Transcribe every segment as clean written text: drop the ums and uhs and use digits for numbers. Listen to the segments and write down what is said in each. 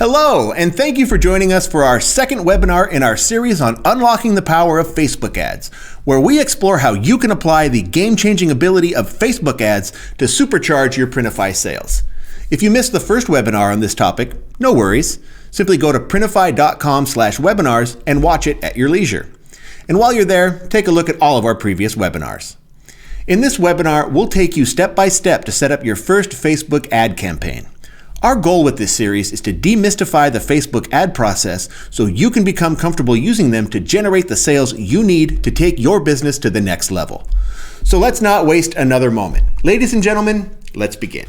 Hello, and thank you for joining us for our second webinar in our series on unlocking the power of Facebook ads, where we explore how you can apply the game-changing ability of Facebook ads to supercharge your Printify sales. If you missed the first webinar on this topic, no worries. Simply go to printify.com/webinars and watch it at your leisure. And while you're there, take a look at all of our previous webinars. In this webinar, we'll take you step by step to set up your first Facebook ad campaign. Our goal with this series is to demystify the Facebook ad process so you can become comfortable using them to generate the sales you need to take your business to the next level. So let's not waste another moment. Ladies and gentlemen, let's begin.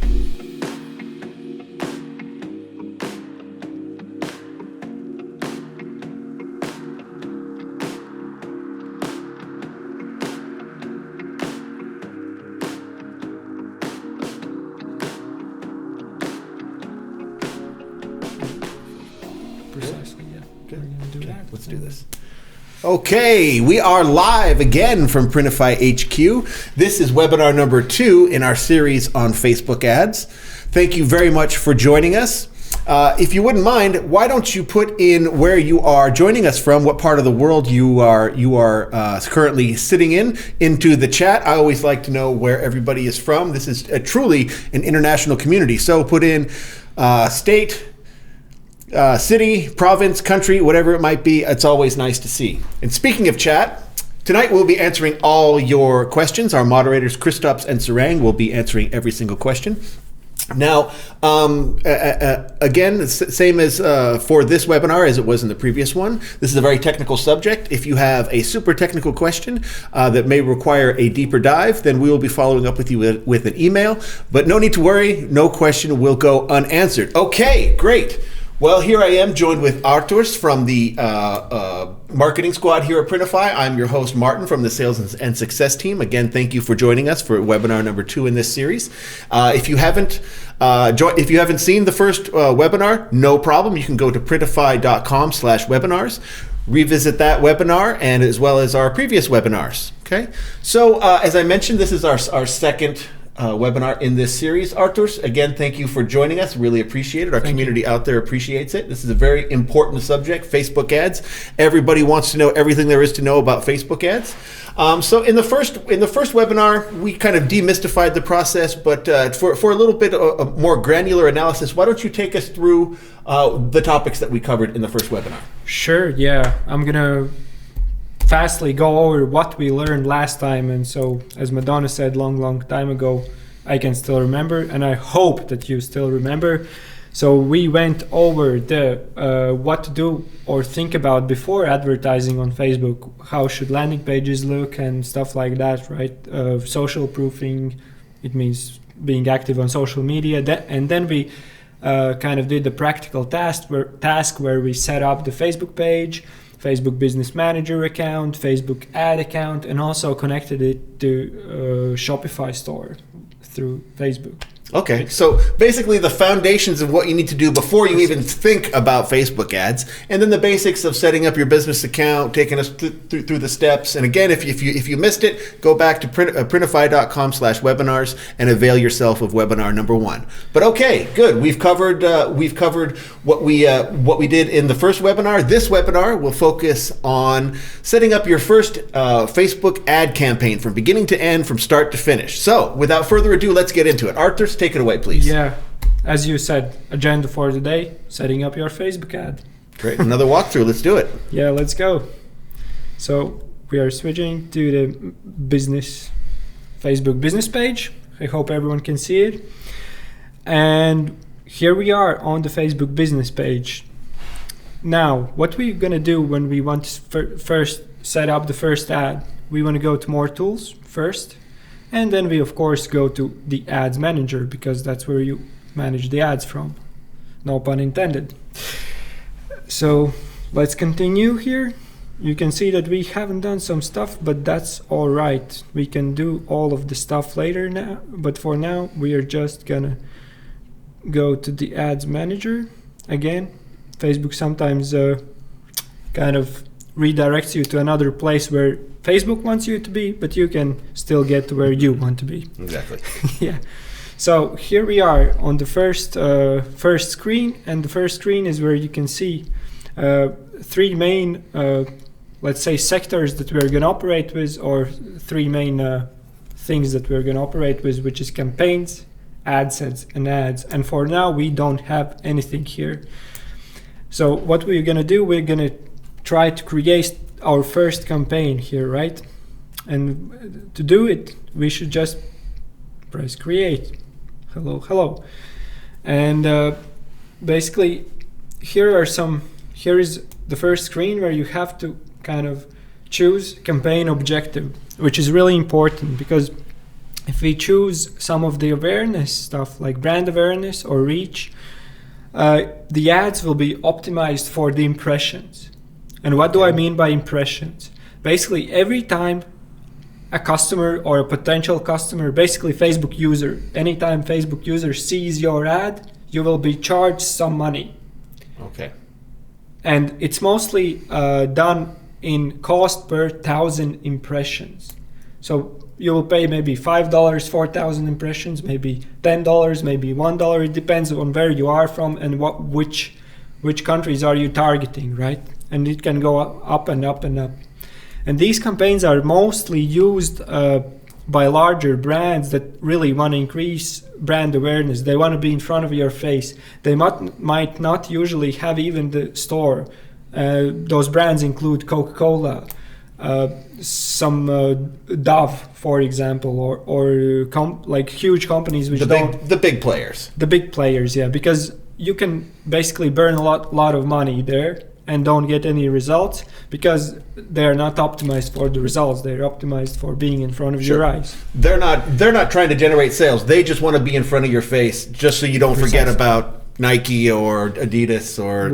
Let's do this. Okay, we are live again from Printify HQ. This is webinar number 2 in our series on Facebook ads. Thank you very much for joining us. If you wouldn't mind, why don't you put in where you are joining us from, what part of the world you are currently sitting into the chat. I always like to know where everybody is from. This is truly an international community. So put in state, city, province, country, whatever it might be. It's always nice to see. And speaking of chat, tonight we'll be answering all your questions. Our moderators, Kristaps and Sarang, will be answering every single question. Now, again, same as for this webinar as it was in the previous one. This is a very technical subject. If you have a super technical question that may require a deeper dive, then we will be following up with you with an email. But no need to worry, no question will go unanswered. Okay, great. Well, here I am joined with Arturs from the marketing squad here at Printify. I'm your host, Martin, from the sales and success team. Again, thank you for joining us for webinar number 2 in this series. If you haven't seen the first webinar, no problem. You can go to printify.com/webinars, revisit that webinar, and as well as our previous webinars. Okay. So as I mentioned, this is our second webinar in this series. Arturs, again, thank you for joining us. Really appreciate it. Our community out there appreciates it. This is a very important subject, Facebook ads. Everybody wants to know everything there is to know about Facebook ads. So in the first webinar, we kind of demystified the process, but for a little bit of more granular analysis, why don't you take us through the topics that we covered in the first webinar? Sure, yeah. I'm going to fastly go over what we learned last time, and so as Madonna said long time ago, I can still remember, and I hope that you still remember. So we went over the what to do or think about before advertising on Facebook, how should landing pages look and stuff like that, right? Social proofing, it means being active on social media, and then we kind of did the practical task where we set up the Facebook page, Facebook Business Manager account, Facebook ad account, and also connected it to Shopify store through Facebook. Okay, so basically the foundations of what you need to do before you even think about Facebook ads, and then the basics of setting up your business account, taking us through the steps. And again, if you missed it, go back to printify.com/webinars and avail yourself of webinar number 1. But okay, good. We've covered what we did in the first webinar. This webinar will focus on setting up your first Facebook ad campaign from beginning to end, from start to finish. So without further ado, let's get into it. Arturs, take it away, please. Yeah, as you said, agenda for today, setting up your Facebook ad. Great, another walkthrough, let's do it. Yeah, let's go. So we are switching to the Facebook business page. I hope everyone can see it. And here we are on the Facebook business page. Now, what we're gonna do when we want to first set up the first ad, we wanna go to more tools first. And then we, of course, go to the Ads Manager, because that's where you manage the ads from. No pun intended. So let's continue here. You can see that we haven't done some stuff, but that's all right. We can do all of the stuff later now. But for now, we are just gonna go to the Ads Manager. Again, Facebook sometimes kind of redirects you to another place where Facebook wants you to be, but you can still get to where you want to be. Exactly. Yeah. So here we are on the first screen, and the first screen is where you can see three main, let's say, sectors that we're going to operate with, or three main things that we're going to operate with, which is campaigns, AdSense, and ads. And for now, we don't have anything here. So what we're going to do, we're going to try to create our first campaign here, right? And to do it, we should just press create. Hello. And basically, here is the first screen where you have to kind of choose campaign objective, which is really important, because if we choose some of the awareness stuff like brand awareness or reach, the ads will be optimized for the impressions. And what do I mean by impressions? Basically, every time a customer or a potential customer, basically Facebook user, anytime Facebook user sees your ad, you will be charged some money. Okay. And it's mostly done in cost per 1,000 impressions. So you will pay maybe $5 for 1,000 impressions, maybe $10, maybe $1. It depends on where you are from and which countries are you targeting, right? And it can go up and up and up. And these campaigns are mostly used by larger brands that really want to increase brand awareness. They want to be in front of your face. They might not usually have even the store. Those brands include Coca-Cola, some Dove, for example, or like huge companies which the big players. The big players, yeah, because you can basically burn a lot of money there and don't get any results because they're not optimized for the results. They're optimized for being in front of your eyes. They're not trying to generate sales. They just want to be in front of your face just so you don't forget about Nike or Adidas or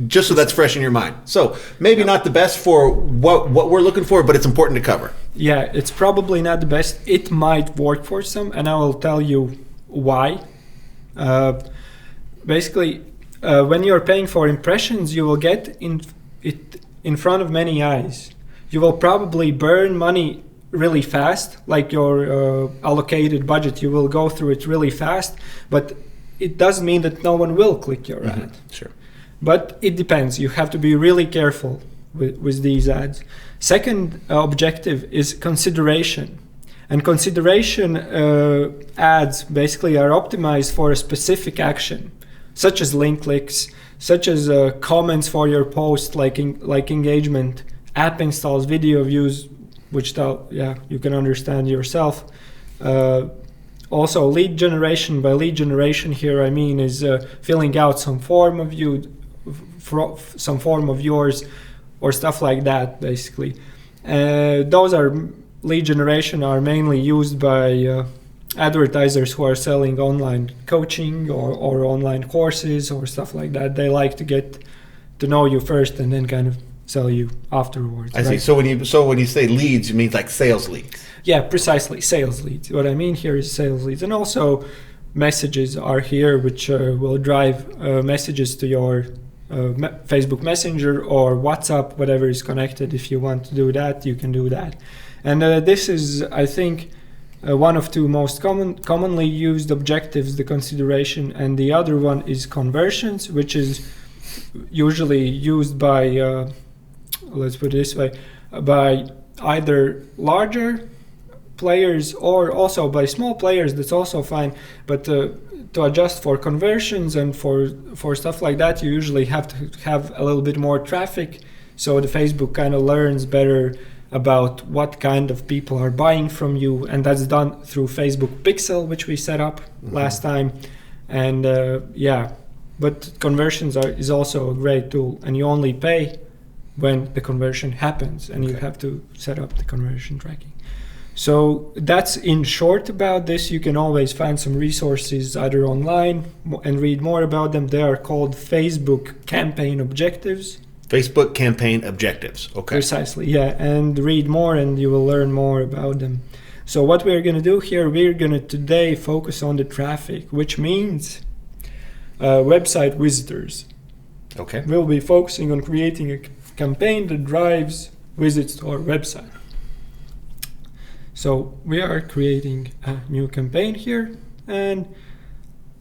just so that's fresh in your mind. So maybe not the best for what we're looking for, but it's important to cover. Yeah, it's probably not the best. It might work for some, and I will tell you why. Basically, when you're paying for impressions, you will get it in front of many eyes. You will probably burn money really fast, like your allocated budget. You will go through it really fast, but it doesn't mean that no one will click your ad. Sure. But it depends. You have to be really careful with these ads. Second objective is consideration. And consideration ads basically are optimized for a specific action, such as link clicks, such as comments for your post, like engagement, app installs, video views, which you can understand yourself. Also, lead generation. By lead generation here, I mean is filling out some form of yours, or stuff like that. Basically, those are lead generation are mainly used by advertisers who are selling online coaching or online courses or stuff like that. They like to get to know you first and then kind of sell you afterwards. I see. So when you say leads, you mean like sales leads? Yeah, precisely, sales leads. What I mean here is sales leads. And also messages are here, which will drive messages to your Facebook Messenger or WhatsApp, whatever is connected. If you want to do that, you can do that. And this is, I think, one of two most commonly used objectives, the consideration, and the other one is conversions, which is usually used by, let's put it this way, by either larger players or also by small players. That's also fine, but to adjust for conversions and for stuff like that, you usually have to have a little bit more traffic, so the Facebook kind of learns better about what kind of people are buying from you, and that's done through Facebook Pixel, which we set up last time. And but conversions is also a great tool, and you only pay when the conversion happens, and you have to set up the conversion tracking. So that's in short about this. You can always find some resources either online and read more about them. They are called Facebook Campaign Objectives. Facebook Campaign Objectives. Okay. Precisely, yeah. And read more and you will learn more about them. So what we're going to do here, we're going to today focus on the traffic, which means website visitors. Okay. We'll be focusing on creating a campaign that drives visits to our website. So we are creating a new campaign here, And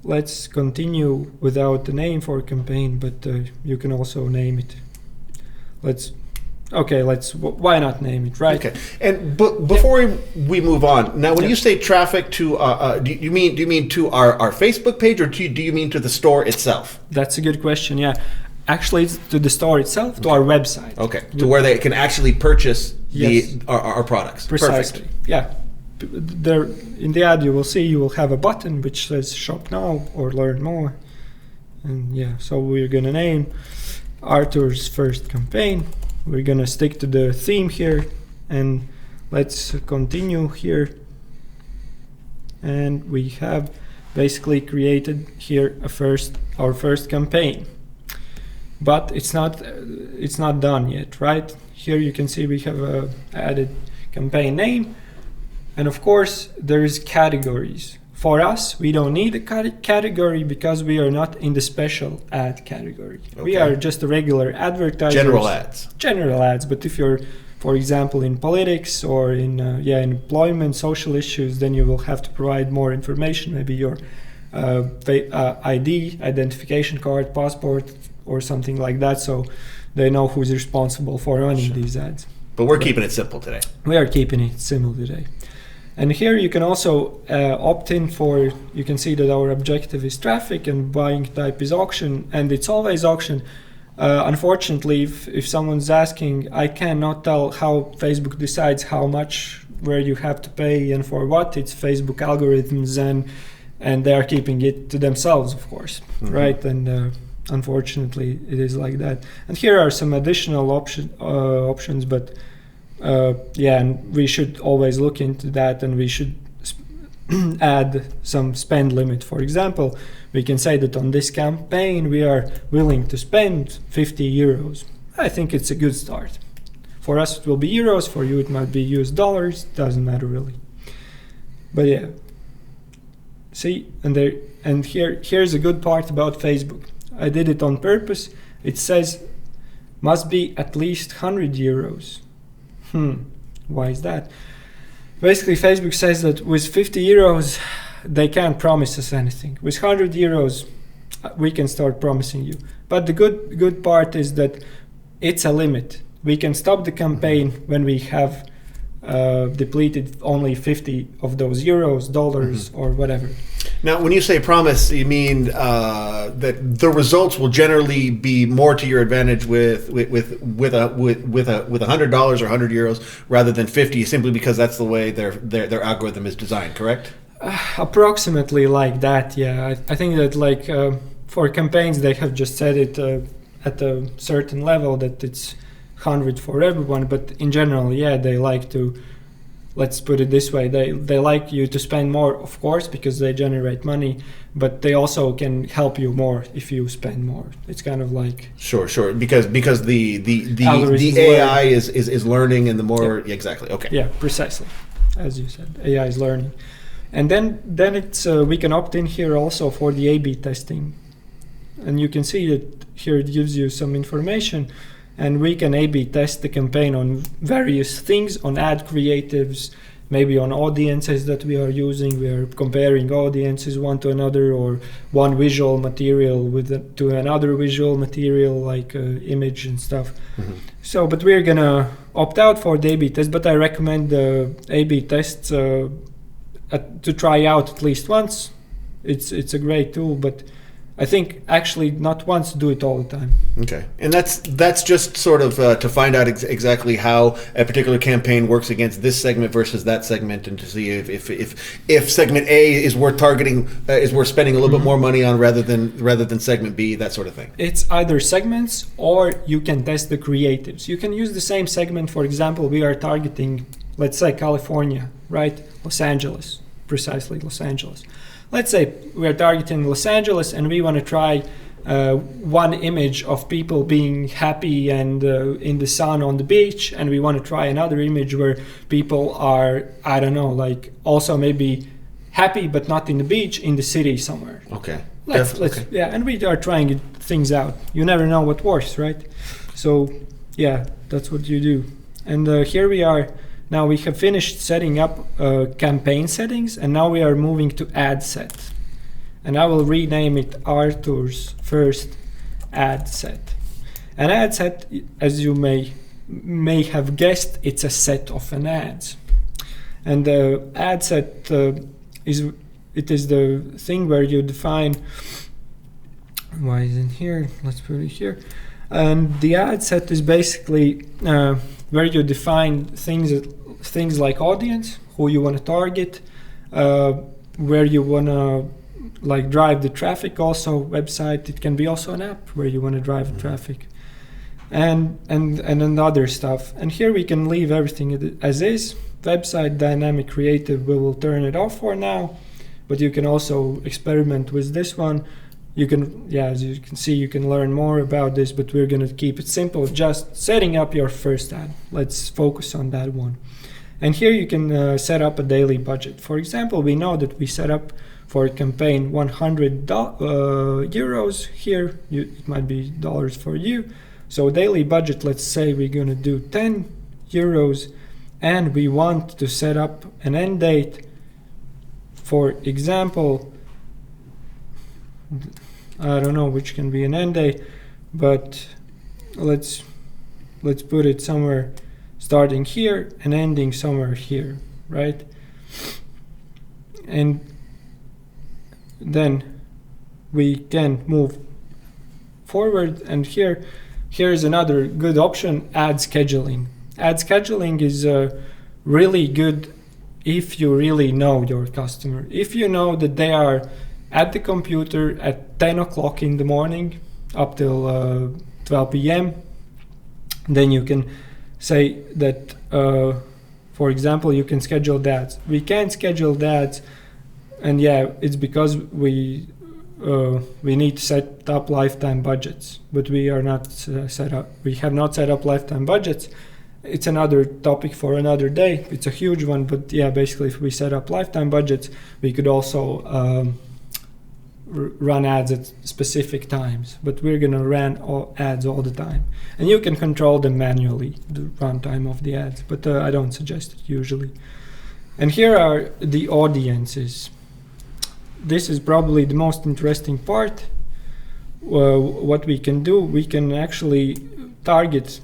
let's continue without the name for campaign, but you can also name it. Why not name it, right? Okay. And before we move on, now when you say traffic to, do you mean to our Facebook page, or do you mean to the store itself? That's a good question. Yeah, actually, it's to the store itself, to our website. Okay. To where they can actually purchase our products. Precisely. Perfect. Yeah. There in the ad, you will have a button which says "Shop Now" or "Learn More," and so we're gonna name Arthur's first campaign. We're gonna stick to the theme here, and let's continue here. And we have basically created here our first campaign, but it's not done yet, right? Here you can see we have added campaign name, and of course there is categories. For us, we don't need a category because we are not in the special ad category. Okay. We are just a regular advertiser. General ads. But if you're, for example, in politics or in employment, social issues, then you will have to provide more information, maybe your ID, identification card, passport, or something like that, so they know who's responsible for running these ads. But we're keeping it simple today. We are keeping it simple today. And here you can also opt in for, you can see that our objective is traffic and buying type is auction, and it's always auction. Unfortunately, if someone's asking, I cannot tell how Facebook decides how much, where you have to pay and for what. It's Facebook algorithms, and they are keeping it to themselves, of course, right? And unfortunately, it is like that. And here are some additional options, but and we should always look into that, and we should add some spend limit. For example, we can say that on this campaign we are willing to spend 50 euros. I think it's a good start. For us it will be euros, for you it might be US dollars, doesn't matter really. But see, and here's a good part about Facebook. I did it on purpose. It says must be at least 100 euros. Why is that? Basically, Facebook says that with 50 euros, they can't promise us anything. With 100 euros, we can start promising you. But the good part is that it's a limit. We can stop the campaign when we have depleted only 50 of those euros, dollars, or whatever. Now, when you say promise, you mean that the results will generally be more to your advantage with $100 or 100 euros rather than 50, simply because that's the way their algorithm is designed, correct? Approximately like that, yeah. I think that for campaigns they have just set it at a certain level that it's 100 for everyone, but in general, they like to. Let's put it this way, they like you to spend more, of course, because they generate money, but they also can help you more if you spend more. It's kind of like... Sure, because the AI is learning, and the more... Exactly, okay. Yeah, precisely, as you said, AI is learning. And then it's we can opt in here also for the A/B testing. And you can see that here it gives you some information, and we can A/B test the campaign on various things, on ad creatives, maybe on audiences that we are using. We are comparing audiences one to another, or one visual material to another visual material, like image and stuff. So, but we're gonna opt out for the A/B test, but I recommend the A/B tests to try out at least once. It's a great tool, but I think actually not once, do it all the time. Okay, and that's just sort of to find out exactly how a particular campaign works against this segment versus that segment, and to see if segment A is worth targeting, is worth spending a little bit more money on rather than segment B, that sort of thing. It's either segments, or you can test the creatives. You can use the same segment. For example, we are targeting, let's say, California, right? Los Angeles, precisely Los Angeles. Let's say we are targeting Los Angeles, and we want to try one image of people being happy and in the sun on the beach, and we want to try another image where people are, I don't know, like also maybe happy but not in the beach, in the city somewhere. Okay. And we are trying things out. You never know what works, right? So that's what you do. And here we are Now we have finished setting up campaign settings, and now we are moving to ad set. And I will rename it Arthur's first ad set. An ad set, as you may have guessed, it's a set of an ads. And the ad set is the thing where you define. Why isn't here? Let's put it here. And the ad set is basically where you define things like audience, who you want to target, where you want to like drive the traffic. Also, website. It can be also an app where you want to drive the traffic, and other stuff. And here we can leave everything as is. Website dynamic creative, we will turn it off for now, but you can also experiment with this one. You can, as you can see, you can learn more about this, but we're going to keep it simple, just setting up your first ad. Let's focus on that one. And here you can set up a daily budget. For example, we know that we set up for a campaign 100 euros. Here, it might be dollars for you. So daily budget, let's say we're going to do 10 euros, and we want to set up an end date. For example, I don't know which can be an end date, but let's put it somewhere starting here and ending somewhere here, right? And then we can move forward, and here's another good option, ad scheduling. Ad scheduling is really good if you really know your customer. If you know that they are at the computer at 10 o'clock in the morning up till 12 p.m., then you can say that, for example, you can schedule that. We can schedule that, and it's because we need to set up lifetime budgets, but we are not set up. We have not set up lifetime budgets. It's another topic for another day. It's a huge one, but basically, if we set up lifetime budgets, we could also run ads at specific times, but we're gonna run ads all the time, and you can control them manually, the runtime of the ads, but I don't suggest it usually. And here are the audiences. This is probably the most interesting part. What we can do, we can actually target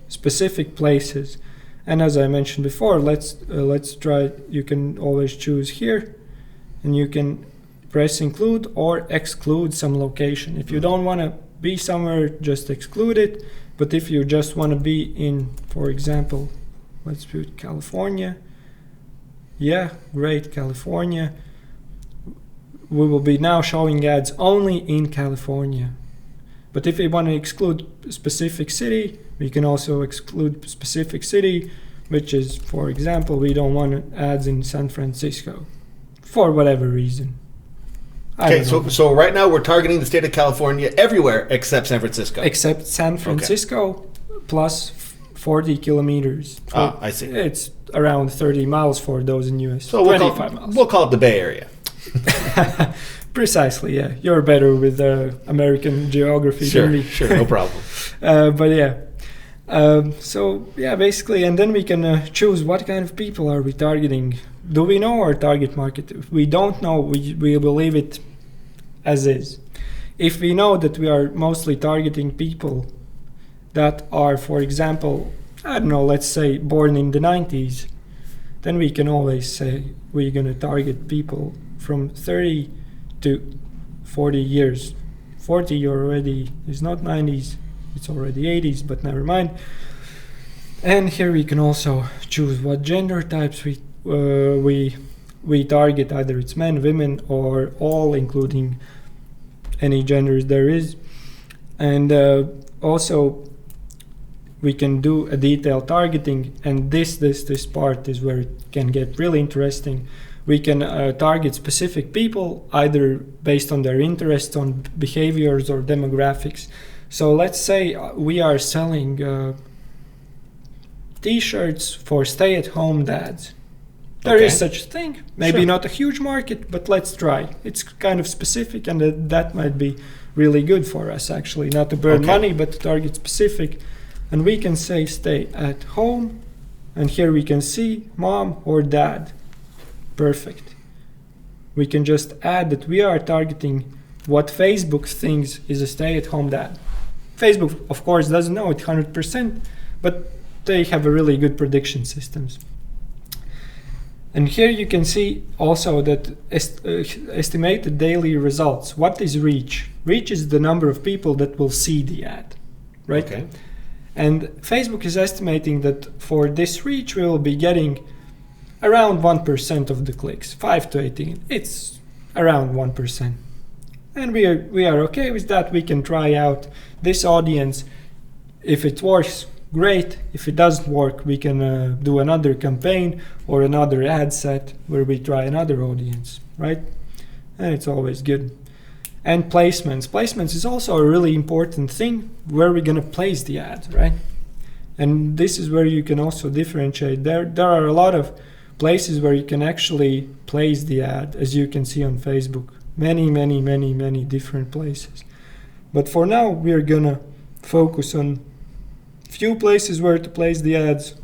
specific places, and as I mentioned before, let's try. You can always choose here, and you can press include or exclude some location. If you don't want to be somewhere, just exclude it. But if you just want to be in, for example, let's put California. Yeah, great, California. We will be now showing ads only in California. But if we want to exclude specific city, we can also exclude specific city, which is, for example, we don't want ads in San Francisco for whatever reason. Okay, so right now we're targeting the state of California everywhere except San Francisco. Except San Francisco, plus 40 kilometers. I see. It's around 30 miles for those in US. So 25 miles. We'll call it the Bay Area. Precisely, yeah. You're better with American geography than me. Sure, no problem. Basically, and then we can choose what kind of people are we targeting. Do we know our target market? If we don't know, we will leave it as is. If we know that we are mostly targeting people that are, for example, I don't know, let's say born in the 90s, then we can always say we're going to target people from 30 to 40 years. 40 already is not 90s, it's already 80s, but never mind. And here we can also choose what gender types we target, either it's men, women, or all, including any genders there is. And also we can do a detailed targeting, and this part is where it can get really interesting. We can target specific people either based on their interests, on behaviors or demographics. So let's say we are selling t-shirts for stay-at-home dads. There is such a thing. Maybe not a huge market, but let's try. It's kind of specific, and that might be really good for us, actually. Not to burn money, but to target specific. And we can say stay at home, and here we can see mom or dad. Perfect. We can just add that we are targeting what Facebook thinks is a stay-at-home dad. Facebook, of course, doesn't know it 100%, but they have a really good prediction systems. And here you can see also that estimated daily results. What is reach? Reach is the number of people that will see the ad, right? Okay. And Facebook is estimating that for this reach, we will be getting around 1% of the clicks, 5 to 18. It's around 1%. And we are okay with that. We can try out this audience. If it works, great. If it doesn't work, we can do another campaign or another ad set where we try another audience, right? And it's always good. And placements. Placements is also a really important thing, where we're gonna place the ads, right? And this is where you can also differentiate. There are a lot of places where you can actually place the ad, as you can see on Facebook. Many different places. But for now, we're gonna focus on few places where to place the ads.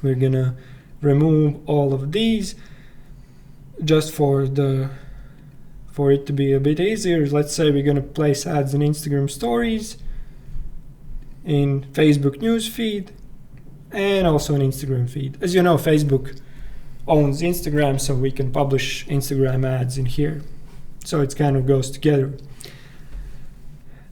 We're gonna remove all of these just for it to be a bit easier. Let's say we're gonna place ads in Instagram stories, in Facebook newsfeed, and also in Instagram feed. As you know, Facebook owns Instagram, so we can publish Instagram ads in here. So it kind of goes together.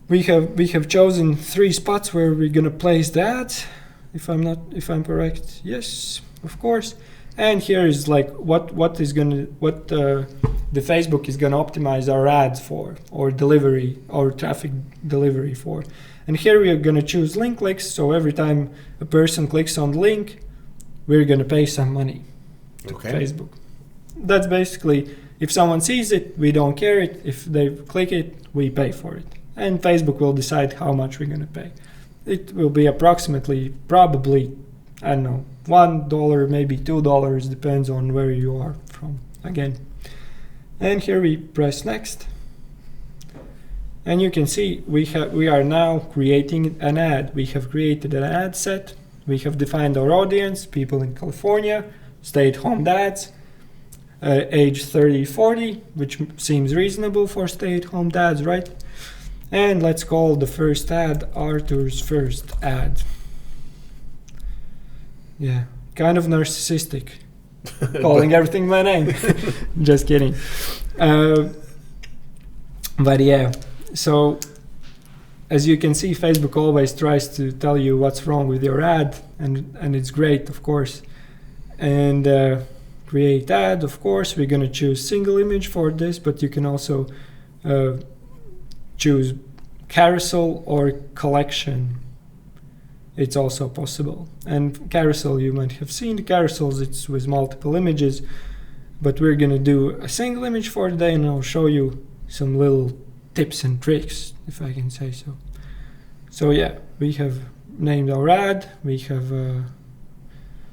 We have chosen 3 spots where we're gonna place the ads. If I'm correct, yes, of course. And here is like what the Facebook is gonna optimize our ads for, or delivery, or traffic delivery for. And here we are gonna choose link clicks. So every time a person clicks on the link, we're gonna pay some money to Facebook. That's basically, if someone sees it, we don't care it. If they click it, we pay for it. And Facebook will decide how much we're gonna pay. It will be probably, I don't know, $1, maybe $2, depends on where you are from, again. And here we press next. And you can see we are now creating an ad. We have created an ad set. We have defined our audience, people in California, stay-at-home dads, age 30-40, which seems reasonable for stay-at-home dads, right? And let's call the first ad Arthur's first ad. Yeah, kind of narcissistic, calling everything my name. Just kidding. But yeah, so as you can see, Facebook always tries to tell you what's wrong with your ad, and it's great, of course. And create ad, of course, we're gonna choose single image for this, but you can also choose carousel or collection. It's also possible. And carousel, you might have seen the carousels, it's with multiple images, but we're gonna do a single image for today, and I'll show you some little tips and tricks, if I can say so. So yeah, we have named our ad, we have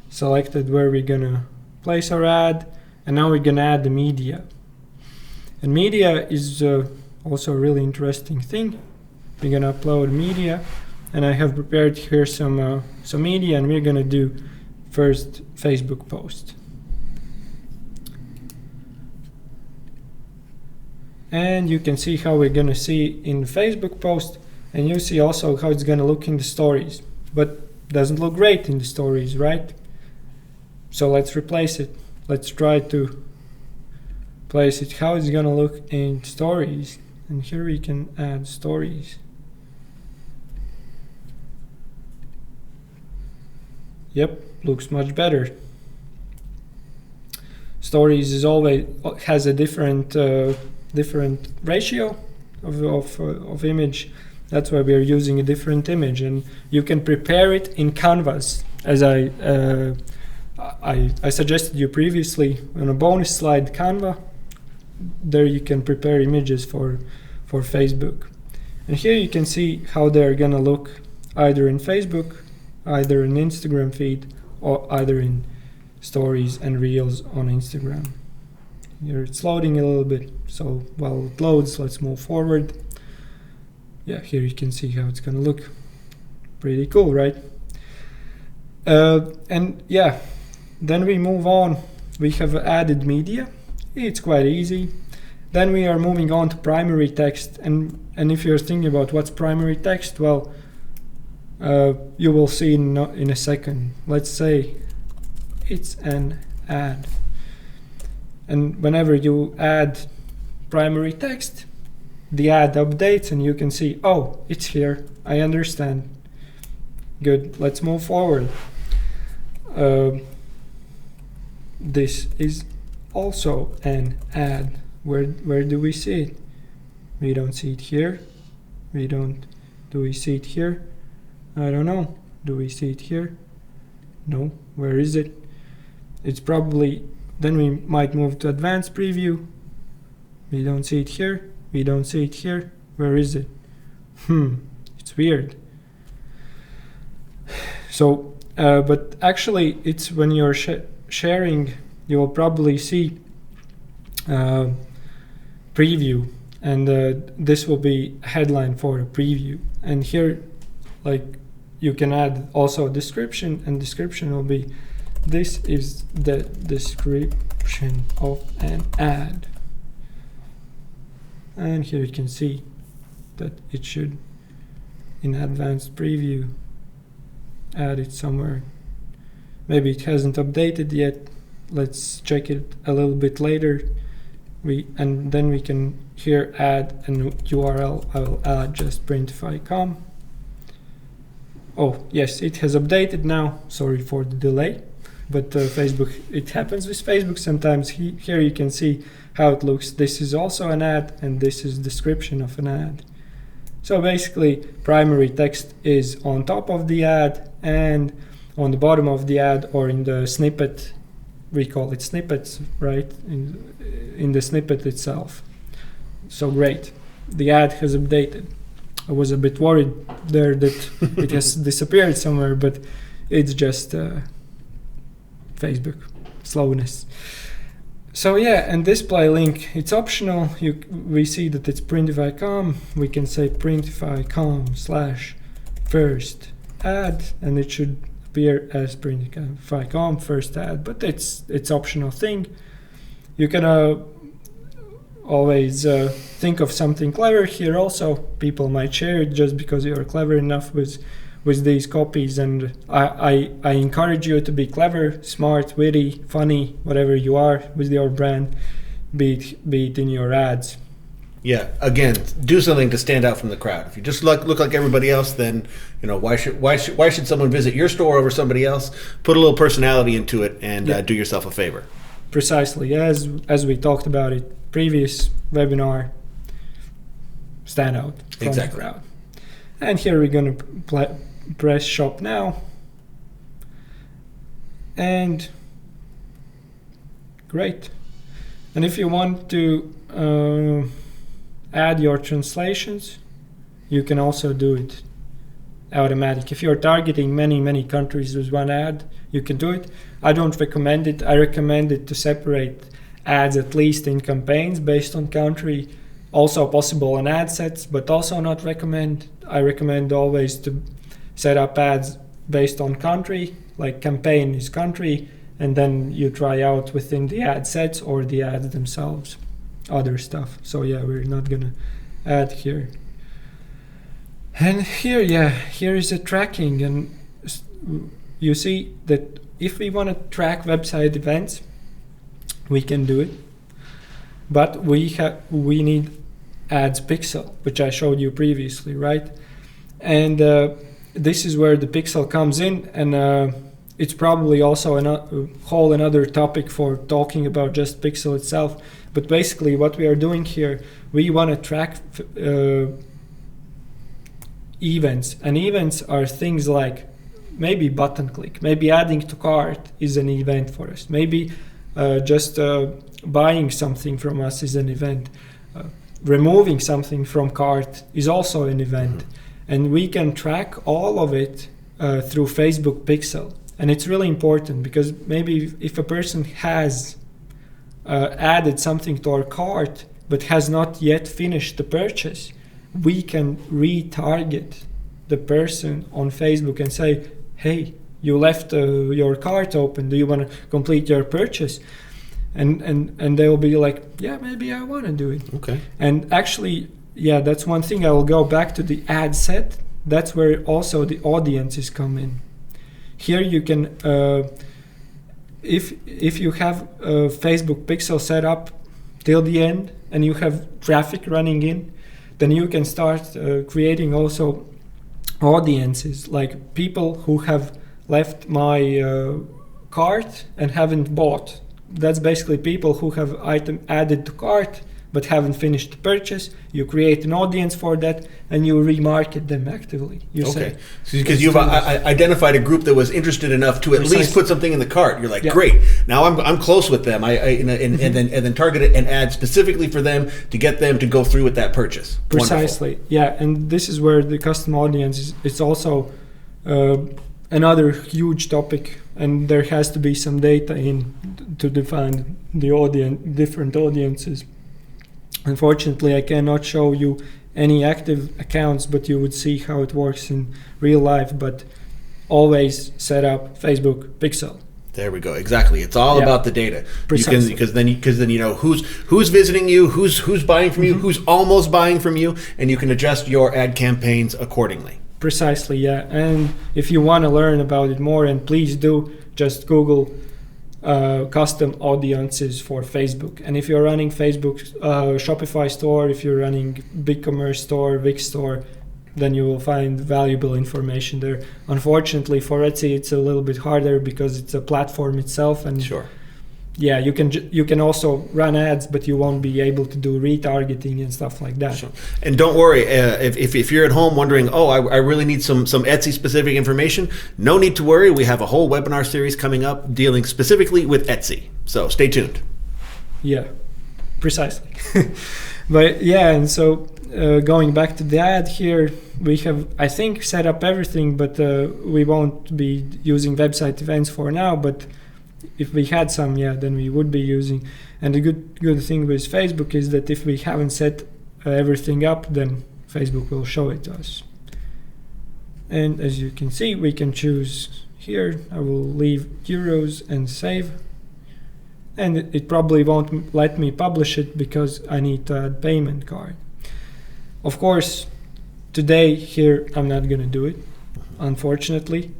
selected where we're gonna place our ad, and now we're gonna add the media. And media is also a really interesting thing. We're gonna upload media, and I have prepared here some media, and we're gonna do first Facebook post. And you can see how we're gonna see in the Facebook post, and you see also how it's gonna look in the stories, but doesn't look great in the stories, right? So let's replace it. Let's try to place it how it's gonna look in stories. And here we can add stories. Yep, looks much better. Stories is always has a different ratio of image. That's why we are using a different image, and you can prepare it in Canvas, as I suggested you previously on a bonus slide, Canva. There you can prepare images for Facebook. And here you can see how they're gonna look either in Facebook, either in Instagram feed, or either in stories and reels on Instagram. Here it's loading a little bit, so while it loads, let's move forward. Yeah, here you can see how it's gonna look. Pretty cool, right? And yeah, then we move on. We have added media. It's quite easy. Then we are moving on to primary text. And if you're thinking about what's primary text, well, you will see in a second. Let's say it's an ad. And whenever you add primary text, the ad updates and you can see, oh, it's here. I understand. Good. Let's move forward. This is also an ad. Where do we see it? We don't see it here. Do we see it here? I don't know. Do we see it here? No. Where is it? It's probably, then we might move to advanced preview. We don't see it here. We don't see it here. Where is it? It's weird. So, but actually it's when you're sharing, you will probably see preview, and this will be headline for a preview. And here, like, you can add also a description, and description will be, this is the description of an ad. And here you can see that it should, in advanced preview, add it somewhere. Maybe it hasn't updated yet. Let's check it a little bit later. And then we can here add an URL. I will add just printify.com. Oh yes, it has updated now. Sorry for the delay, but Facebook, it happens with Facebook sometimes. Here you can see how it looks. This is also an ad, and this is description of an ad. So basically, primary text is on top of the ad and on the bottom of the ad, or in the snippet. We call it snippets, right? In the snippet itself. So great. The ad has updated. I was a bit worried there that it has disappeared somewhere, but it's just Facebook slowness. So yeah, and display link, it's optional. We see that it's printify.com. We can say printify.com/first ad, and it should appear as printify.com first ad, but it's optional thing. You can always think of something clever here also. People might share it just because you're clever enough with these copies, and I encourage you to be clever, smart, witty, funny, whatever you are with your brand, be it in your ads. Yeah, again, do something to stand out from the crowd. If you just look like everybody else, then why should someone visit your store over somebody else? Put a little personality into it, and do yourself a favor. Precisely, as we talked about it previous webinar. Stand out from the crowd. And here we're going to press shop now, and great. And if you want to add your translations, you can also do it automatic. If you're targeting many countries with one ad, you can do it. I don't recommend it. I recommend it to separate ads at least in campaigns based on country, also possible on ad sets, but also not recommend. I recommend always to set up ads based on country, like campaign is country, and then you try out within the ad sets or the ads themselves other stuff. So yeah, we're not gonna add here. And here is a tracking, and you see that if we want to track website events, we can do it, but we need ads pixel, which I showed you previously, right? And this is where the pixel comes in, and it's probably also another topic for talking about just pixel itself. But basically what we are doing here, we want to track events, and events are things like maybe button click, maybe adding to cart is an event for us, maybe just buying something from us is an event, removing something from cart is also an event, and we can track all of it through Facebook pixel. And it's really important because maybe if a person has added something to our cart but has not yet finished the purchase, we can retarget the person on Facebook and say, hey, you left your cart open. Do you want to complete your purchase? And they will be like, yeah, maybe I want to do it. Okay. And actually, yeah, that's one thing. I will go back to the ad set. That's where also the audiences come in. Here you can, if you have a Facebook pixel set up till the end and you have traffic running in, then you can start creating also audiences, like people who have left my cart and haven't bought. That's basically people who have item added to cart but haven't finished the purchase. You create an audience for that and you remarket them actively. You say, because you've identified a group that was interested enough to at least put something in the cart. You're like, great, now I'm close with them. And then target it and add specifically for them to get them to go through with that purchase. Precisely. Wonderful. Yeah, and this is where the custom audience is. It's also another huge topic, and there has to be some data in to define the different audiences. Unfortunately, I cannot show you any active accounts, but you would see how it works in real life. But always set up Facebook pixel. There we go. Exactly. It's all about the data. Precisely. Because then you know who's visiting you, who's buying from you, who's almost buying from you, and you can adjust your ad campaigns accordingly. Precisely. Yeah. And if you want to learn about it more, and please do, just Google custom audiences for Facebook. And if you're running Facebook Shopify store, if you're running BigCommerce store, Wix store, then you will find valuable information there. Unfortunately for Etsy, it's a little bit harder because it's a platform itself. And sure. Yeah, you can also run ads, but you won't be able to do retargeting and stuff like that. Sure. And don't worry, if you're at home wondering, I really need some Etsy specific information, no need to worry. We have a whole webinar series coming up dealing specifically with Etsy. So stay tuned. Yeah, precisely. But yeah, and so going back to the ad here, we have, I think, set up everything, but we won't be using website events for now. But if we had some, then we would be using. And the good thing with Facebook is that if we haven't set everything up, then Facebook will show it to us. And as you can see, we can choose here. I will leave euros and save. And it probably won't let me publish it because I need to add payment card. Of course, today here I'm not going to do it, unfortunately.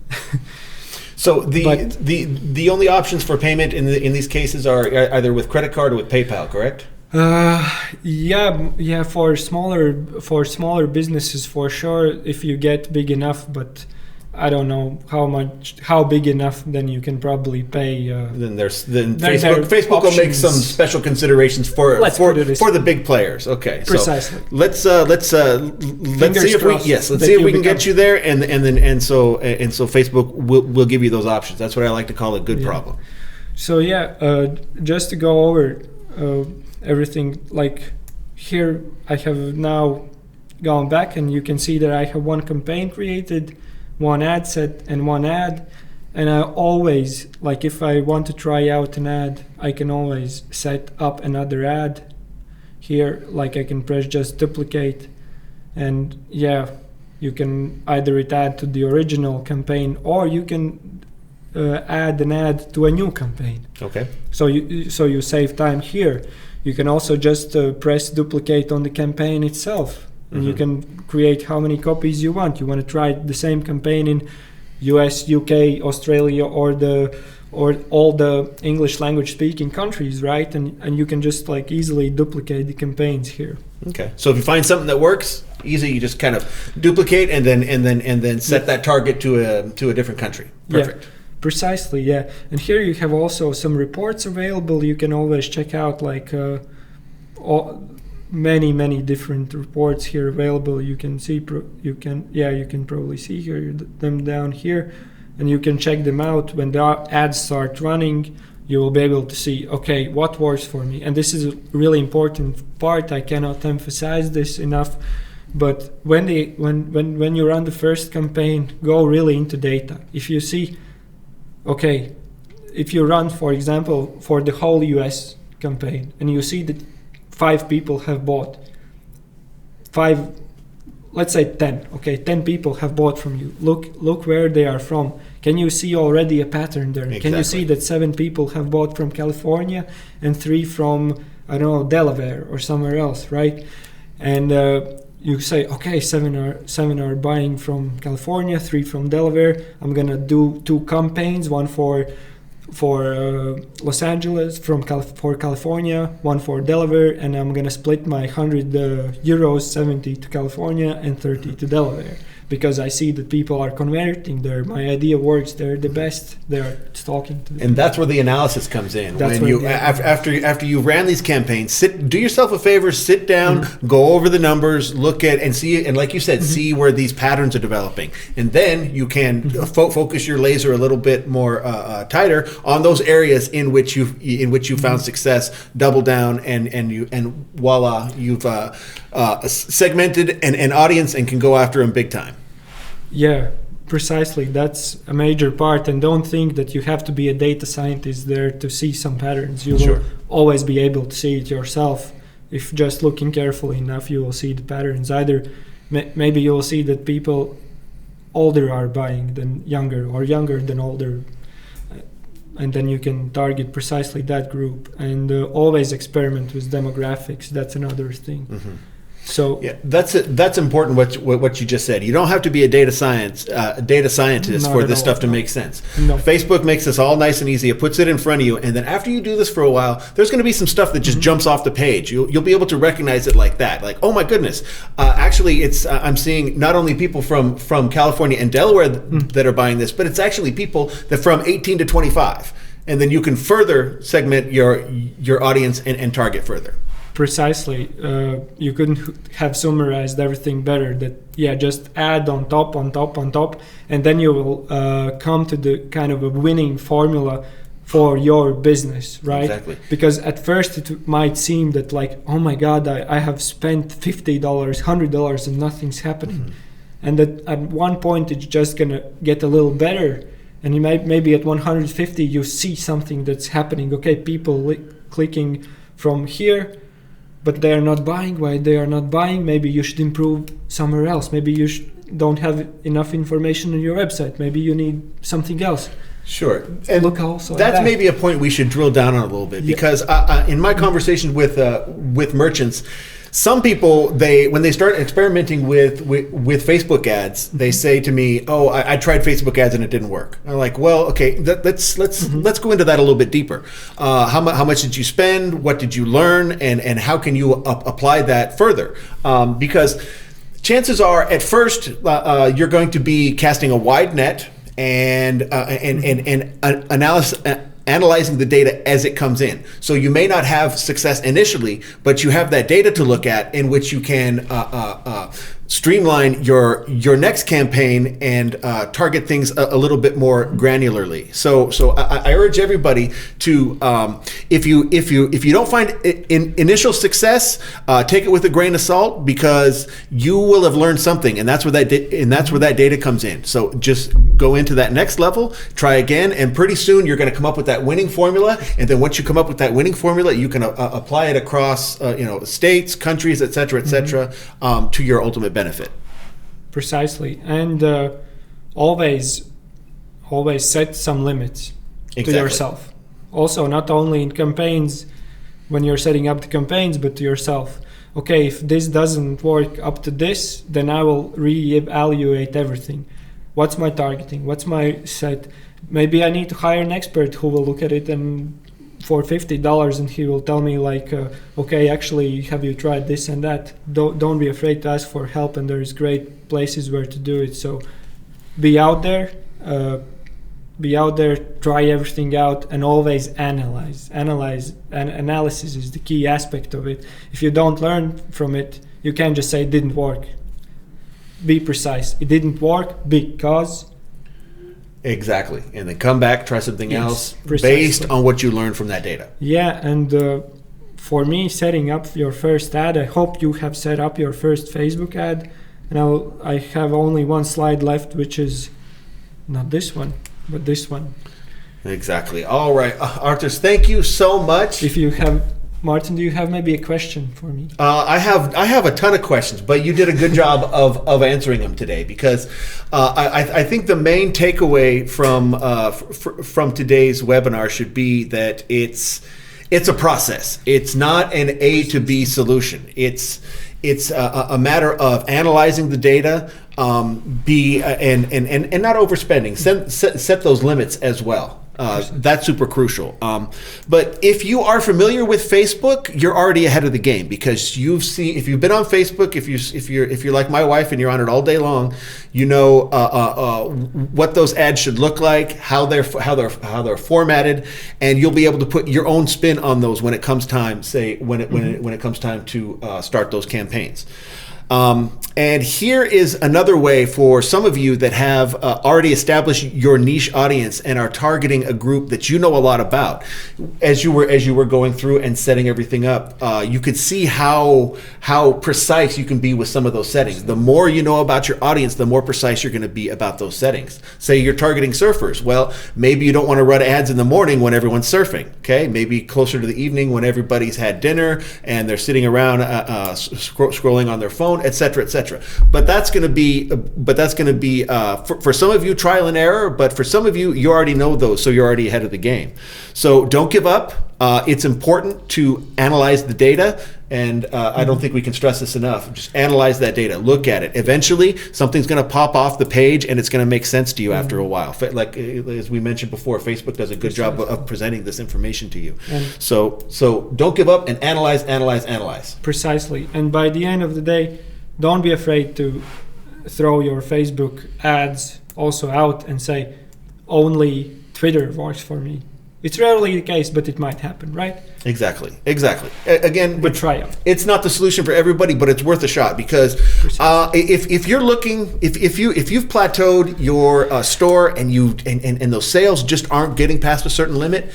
So the only options for payment in these cases are either with credit card or with PayPal, correct? Yeah. For smaller businesses, for sure, if you get big enough. But I don't know how big enough. Then you can probably pay. Then Facebook will make some special considerations for the big players. Okay, precisely. So let's see if we can get you there, and so Facebook will give you those options. That's what I like to call a good problem. So just to go over everything, like here I have now gone back, and you can see that I have one campaign created, one ad set, and one ad. And I always, like, if I want to try out an ad, I can always set up another ad here. Like, I can press just duplicate, and you can either add to the original campaign, or you can add an ad to a new campaign. Okay. So you save time here. You can also just press duplicate on the campaign itself. And you can create how many copies you want. You want to try the same campaign in US, UK, Australia, or all the English language speaking countries, right? And you can just like easily duplicate the campaigns here. Okay. So if you find something that works, easy, you just kind of duplicate and then set that target to a different country. Perfect. Yeah, precisely. Yeah. And here you have also some reports available. You can always check out like many different reports here available. You can see you can probably see here them down here, and you can check them out. When the ads start running, you will be able to see, okay, what works for me. And this is a really important part. I cannot emphasize this enough, but when you run the first campaign, go really into data. If you see, okay, if you run, for example, for the whole US campaign, and you see that 5 people have bought, 5, let's say 10, okay, 10 people have bought from you. Look where they are from. Can you see already a pattern there? Exactly. Can you see that 7 people have bought from California and 3 from, I don't know, Delaware or somewhere else, right? And you say, okay, 7 are buying from California, 3 from Delaware. I'm gonna do 2 campaigns, one for Los Angeles for California, one for Delaware, and I'm gonna split my 100 euros, 70 to California and 30 to Delaware, because I see that people are converting there. My idea works. They're the best. They're talking to them. And that's where the analysis comes in. That's when you after you ran these campaigns, do yourself a favor, sit down, go over the numbers, look at and see, and like you said, see where these patterns are developing, and then you can focus your laser a little bit more tighter on those areas in which you found success. Double down, and voila, you've segmented an audience and can go after them big time. Yeah, precisely. That's a major part. And don't think that you have to be a data scientist there to see some patterns. You will always be able to see it yourself. If just looking carefully enough, you will see the patterns. Either maybe you will see that people older are buying than younger, or younger than older. And then you can target precisely that group. And always experiment with demographics. That's another thing. Mm-hmm. So yeah, that's important. What you just said. You don't have to be a data scientist for this stuff to make sense. No. Facebook makes this all nice and easy. It puts it in front of you, and then after you do this for a while, there's going to be some stuff that just jumps off the page. You'll be able to recognize it like that. Like, oh my goodness, actually, it's I'm seeing not only people from California and Delaware that are buying this, but it's actually people that from 18 to 25, and then you can further segment your audience and target further. Precisely. You couldn't have summarized everything better. That just add on top, and then you will come to the kind of a winning formula for your business, right? Exactly. Because at first it might seem that like, oh my God, I have spent $50, $100 and nothing's happening. And that at one point it's just gonna get a little better, and you maybe at 150 you see something that's happening. Okay, people clicking from here, but they are not buying. Why they are not buying? Maybe you should improve somewhere else. Maybe you don't have enough information on your website. Maybe you need something else. Sure. And look also that's that. Maybe a point we should drill down on a little bit, because in my conversations with merchants, some people, when they start experimenting with Facebook ads, they say to me, "Oh, I tried Facebook ads and it didn't work." I'm like, "Well, okay, let's go into that a little bit deeper. How much did you spend? What did you learn? And how can you apply that further?" Because chances are, at first, you're going to be casting a wide net and analyzing the data as it comes in. So you may not have success initially, but you have that data to look at in which you can streamline your next campaign and target things a little bit more granularly. So I urge everybody to if you don't find initial success, take it with a grain of salt, because you will have learned something, and that's where that data comes in. So just go into that next level, try again, and pretty soon you're going to come up with that winning formula. And then once you come up with that winning formula, you can apply it across states, countries, etc., to your ultimate benefit. Precisely. And always set some limits to yourself. Also, not only in campaigns, when you're setting up the campaigns, but to yourself. Okay, if this doesn't work up to this, then I will reevaluate everything. What's my targeting? What's my set? Maybe I need to hire an expert who will look at it and for $50, and he will tell me like, okay, actually, have you tried this and that? Don't be afraid to ask for help, and there's great places where to do it. So be out there, try everything out, and always analyze. Analysis is the key aspect of it. If you don't learn from it, you can't just say it didn't work. Be precise. It didn't work because... Exactly. And then come back, try something else precisely. Based on what you learned from that data. Yeah, and for me, setting up your first ad, I hope you have set up your first Facebook ad. Now I have only one slide left, which is not this one, but this one. Exactly. All right. Arturs, thank you so much. If you have Martin, do you have maybe a question for me? I have a ton of questions, but you did a good job of answering them today, because I think the main takeaway from today's webinar should be that it's a process. It's not an A to B solution. It's a matter of analyzing the data, and not overspending. Set those limits as well. That's super crucial. But if you are familiar with Facebook, you're already ahead of the game, because if you've been on Facebook, if you're like my wife and you're on it all day long, you know what those ads should look like, how they're formatted, and you'll be able to put your own spin on those when it comes time. When it comes time to start those campaigns. And here is another way for some of you that have already established your niche audience and are targeting a group that you know a lot about. As you were going through and setting everything up, you could see how precise you can be with some of those settings. The more you know about your audience, the more precise you're going to be about those settings. Say you're targeting surfers. Well, maybe you don't want to run ads in the morning when everyone's surfing. Okay, maybe closer to the evening when everybody's had dinner and they're sitting around scrolling on their phone, etc., etc. But that's going to be for some of you trial and error. But for some of you, you already know those, so you're already ahead of the game. So don't give up. It's important to analyze the data, and I don't think we can stress this enough. Just analyze that data, look at it. Eventually, something's going to pop off the page, and it's going to make sense to you after a while. Like as we mentioned before, Facebook does a good job of presenting this information to you. So don't give up, and analyze. Precisely. And by the end of the day, don't be afraid to throw your Facebook ads also out and say, only Twitter works for me. It's rarely the case, but it might happen, right? Exactly. Again, but try it. It's not the solution for everybody, but it's worth a shot, because if you're looking, if you've plateaued your store and those sales just aren't getting past a certain limit,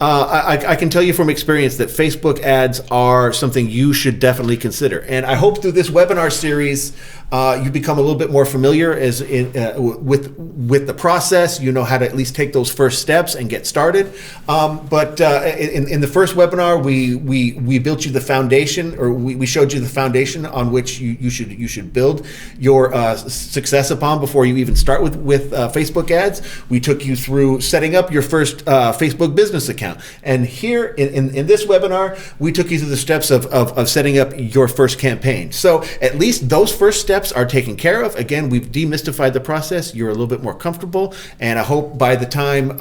I can tell you from experience that Facebook ads are something you should definitely consider. And I hope through this webinar series, you become a little bit more familiar with the process. You know how to at least take those first steps and get started. But in the first webinar, we built you the foundation, or we showed you the foundation on which you should build your success upon before you even start with Facebook ads. We took you through setting up your first Facebook business account. And here in this webinar, we took you through the steps of setting up your first campaign. So at least those first steps are taken care of. Again, we've demystified the process. You're a little bit more comfortable, and I hope by the time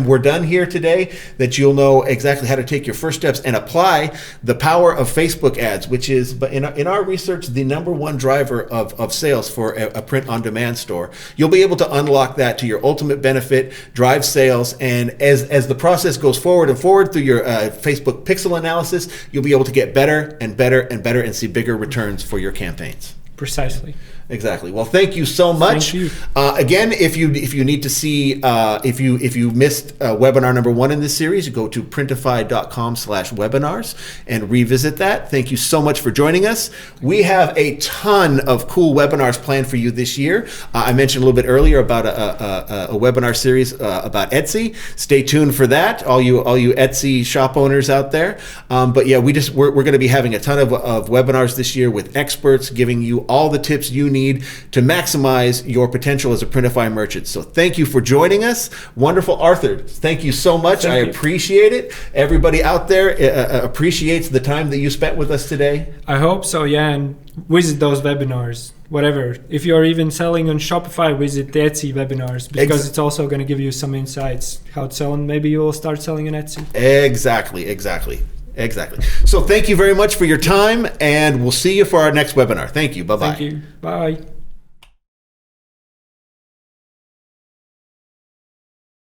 we're done here today, that you'll know exactly how to take your first steps and apply the power of Facebook ads, which is, but in our research, the #1 driver of sales for a print-on-demand store. You'll be able to unlock that to your ultimate benefit, drive sales, and as the process goes forward and forward through your Facebook pixel analysis, you'll be able to get better and better and better and see bigger returns for your campaigns. Precisely. Exactly. Well, thank you so much. Thank you. Again, if you need to see if you missed webinar #1 in this series, you go to printify.com/webinars and revisit that. Thank you so much for joining us. We have a ton of cool webinars planned for you this year. I mentioned a little bit earlier about a webinar series about Etsy. Stay tuned for that, all you Etsy shop owners out there. But yeah, we're going to be having a ton of webinars this year with experts giving you all the tips you need to maximize your potential as a Printify merchant. So thank you for joining us. Wonderful. Arthur, thank you so much. I appreciate it. Everybody out there appreciates the time that you spent with us today. I hope so, yeah, and visit those webinars, whatever. If you're even selling on Shopify, visit the Etsy webinars, because it's also going to give you some insights how to sell, and maybe you will start selling on Etsy. Exactly. So thank you very much for your time, and we'll see you for our next webinar. Thank you. Bye-bye. Thank you. Bye.